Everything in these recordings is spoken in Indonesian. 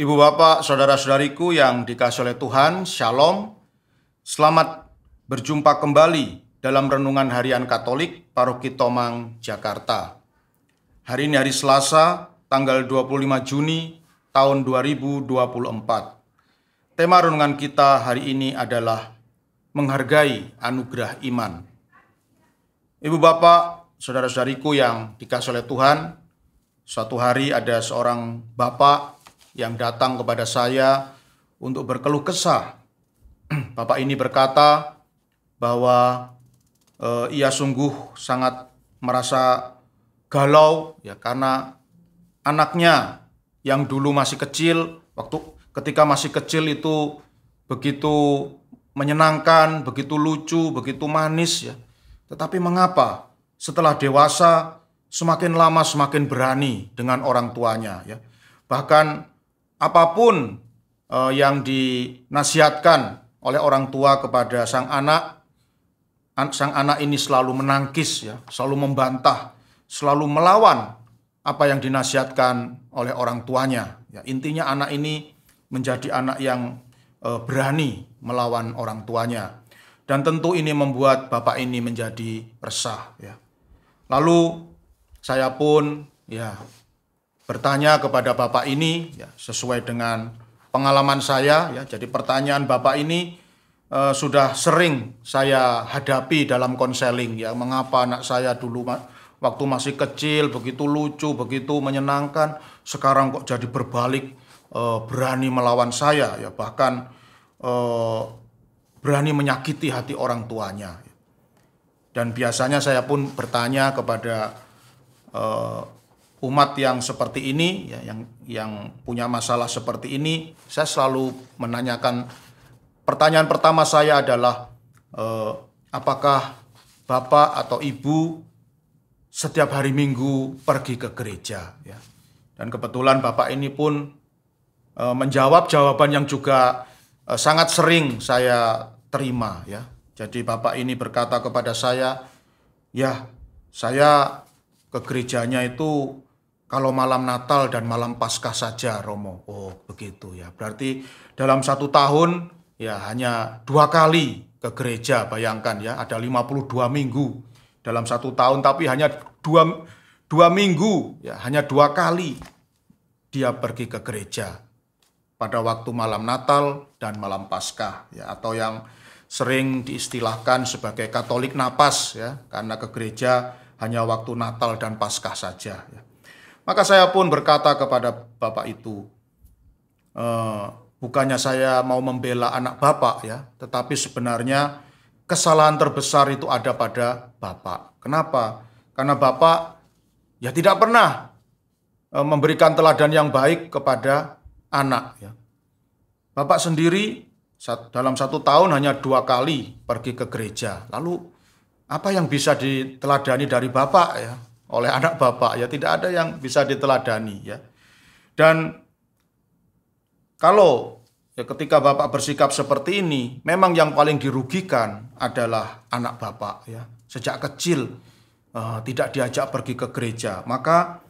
Ibu bapak, saudara-saudariku yang dikasihi oleh Tuhan, Shalom. Selamat berjumpa kembali dalam Renungan Harian Katolik Paroki Tomang, Jakarta. Hari ini hari Selasa, tanggal 25 Juni tahun 2024. Tema renungan kita hari ini adalah menghargai anugerah iman. Ibu bapak, saudara-saudariku yang dikasihi oleh Tuhan, suatu hari ada seorang bapak yang datang kepada saya untuk berkeluh kesah. Bapak ini berkata bahwa ia sungguh sangat merasa galau ya karena anaknya yang dulu masih kecil, ketika masih kecil itu begitu menyenangkan, begitu lucu, begitu manis ya. Tetapi mengapa setelah dewasa semakin lama semakin berani dengan orang tuanya ya. Bahkan apapun yang dinasihatkan oleh orang tua kepada sang anak ini selalu menangkis ya, selalu membantah, selalu melawan apa yang dinasihatkan oleh orang tuanya. Ya, intinya anak ini menjadi anak yang berani melawan orang tuanya. Dan tentu ini membuat bapak ini menjadi resah ya. Lalu saya pun ya bertanya kepada bapak ini ya, sesuai dengan pengalaman saya ya. Jadi pertanyaan bapak ini sudah sering saya hadapi dalam konseling ya. Mengapa anak saya dulu waktu masih kecil begitu lucu, begitu menyenangkan, sekarang kok jadi berbalik berani melawan saya ya, bahkan berani menyakiti hati orang tuanya. Dan biasanya saya pun bertanya kepada umat yang seperti ini, ya, yang punya masalah seperti ini, saya selalu menanyakan, pertanyaan pertama saya adalah, apakah bapak atau ibu setiap hari Minggu pergi ke gereja? Ya. Dan kebetulan bapak ini pun menjawab jawaban yang juga sangat sering saya terima. Ya. Jadi bapak ini berkata kepada saya, ya saya ke gerejanya itu kalau malam Natal dan malam Paskah saja, Romo. Oh begitu ya, berarti dalam 1 tahun ya hanya 2 kali ke gereja. Bayangkan ya, ada 52 minggu dalam 1 tahun, tapi hanya 2 minggu ya, hanya 2 kali dia pergi ke gereja pada waktu malam Natal dan malam Paskah ya, atau yang sering diistilahkan sebagai Katolik napas ya, karena ke gereja hanya waktu Natal dan Paskah saja ya. Maka saya pun berkata kepada bapak itu, bukannya saya mau membela anak bapak ya, tetapi sebenarnya kesalahan terbesar itu ada pada bapak. Kenapa? Karena bapak ya tidak pernah memberikan teladan yang baik kepada anak ya. Bapak sendiri dalam 1 tahun hanya 2 kali pergi ke gereja. Lalu apa yang bisa diteladani dari bapak ya, oleh anak bapak ya? Tidak ada yang bisa diteladani ya. Dan kalau ya, ketika bapak bersikap seperti ini, memang yang paling dirugikan adalah anak bapak ya. Sejak kecil tidak diajak pergi ke gereja, maka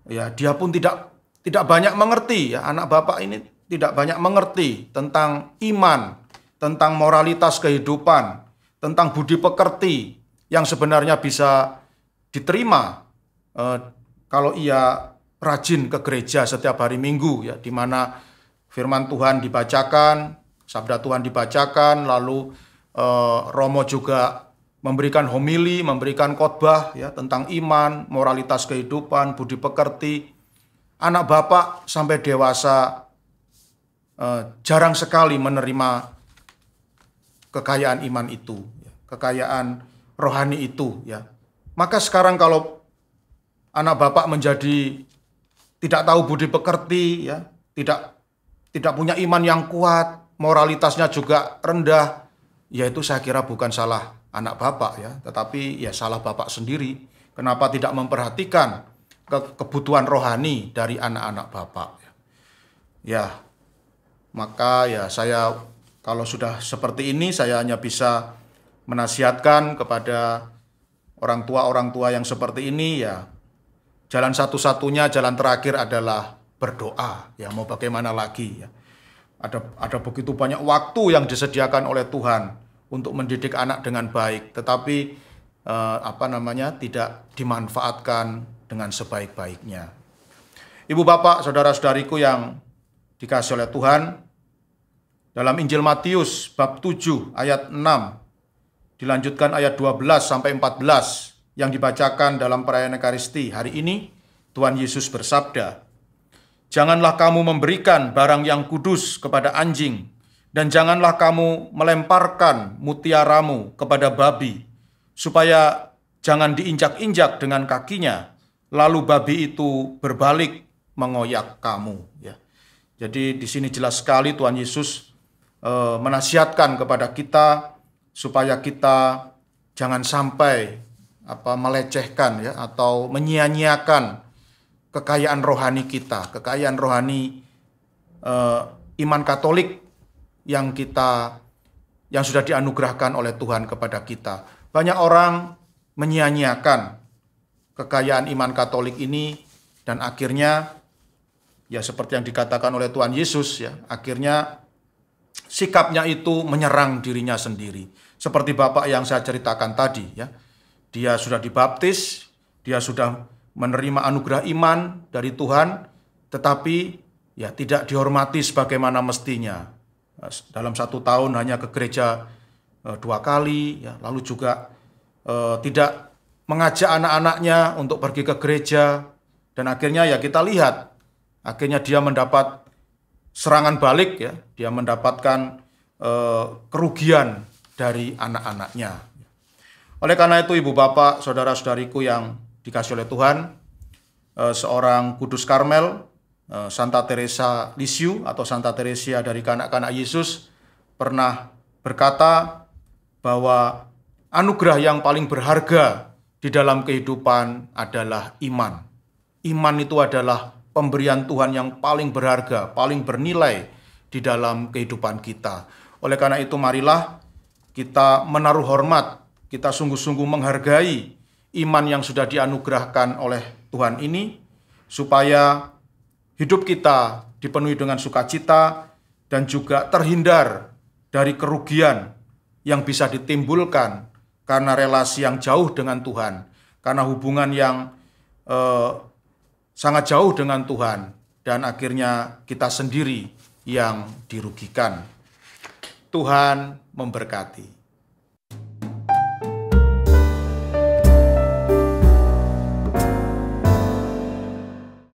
ya dia pun tidak banyak mengerti ya. Anak bapak ini tidak banyak mengerti tentang iman, tentang moralitas kehidupan, tentang budi pekerti yang sebenarnya bisa diterima kalau ia rajin ke gereja setiap hari Minggu ya, di mana firman Tuhan dibacakan, sabda Tuhan dibacakan, lalu Romo juga memberikan homili, memberikan khotbah ya tentang iman, moralitas kehidupan, budi pekerti. Anak bapak sampai dewasa jarang sekali menerima kekayaan iman itu, kekayaan rohani itu ya. Maka sekarang kalau anak bapak menjadi tidak tahu budi pekerti ya, tidak punya iman yang kuat, moralitasnya juga rendah, ya itu saya kira bukan salah anak bapak ya, tetapi ya salah bapak sendiri. Kenapa tidak memperhatikan kebutuhan rohani dari anak-anak bapak? Ya, maka ya saya kalau sudah seperti ini, saya hanya bisa menasihatkan kepada orang tua yang seperti ini ya, jalan satu-satunya, jalan terakhir adalah berdoa. Ya, mau bagaimana lagi ya. Ada begitu banyak waktu yang disediakan oleh Tuhan untuk mendidik anak dengan baik, tetapi tidak dimanfaatkan dengan sebaik-baiknya. Ibu bapak, saudara-saudariku yang dikasihi oleh Tuhan, dalam Injil Matius bab 7 ayat 6 dilanjutkan ayat 12 sampai 14 yang dibacakan dalam perayaan Ekaristi hari ini, Tuhan Yesus bersabda, "Janganlah kamu memberikan barang yang kudus kepada anjing, dan janganlah kamu melemparkan mutiaramu kepada babi, supaya jangan diinjak-injak dengan kakinya, lalu babi itu berbalik mengoyak kamu." Ya. Jadi di sini jelas sekali Tuhan Yesus menasihatkan kepada kita supaya kita jangan sampai melecehkan ya atau menyia-nyiakan kekayaan rohani kita, kekayaan rohani iman Katolik yang sudah dianugerahkan oleh Tuhan kepada kita. Banyak orang menyia-nyiakan kekayaan iman Katolik ini dan akhirnya ya seperti yang dikatakan oleh Tuhan Yesus ya, akhirnya sikapnya itu menyerang dirinya sendiri. Seperti Bapak yang saya ceritakan tadi ya. Dia sudah dibaptis, dia sudah menerima anugerah iman dari Tuhan, tetapi ya tidak dihormati sebagaimana mestinya. Dalam 1 tahun hanya ke gereja 2 kali, ya, lalu juga tidak mengajak anak-anaknya untuk pergi ke gereja, dan akhirnya ya kita lihat, akhirnya dia mendapat serangan balik, ya, dia mendapatkan kerugian dari anak-anaknya. Oleh karena itu, ibu bapak, saudara-saudariku yang dikasihi oleh Tuhan, seorang kudus Karmel, Santa Teresa Lisieux atau Santa Teresia dari kanak-kanak Yesus pernah berkata bahwa anugerah yang paling berharga di dalam kehidupan adalah iman. Iman itu adalah pemberian Tuhan yang paling berharga, paling bernilai di dalam kehidupan kita. Oleh karena itu, marilah kita menaruh hormat, kita sungguh-sungguh menghargai iman yang sudah dianugerahkan oleh Tuhan ini, supaya hidup kita dipenuhi dengan sukacita dan juga terhindar dari kerugian yang bisa ditimbulkan karena relasi yang jauh dengan Tuhan, karena hubungan yang sangat jauh dengan Tuhan, dan akhirnya kita sendiri yang dirugikan. Tuhan memberkati.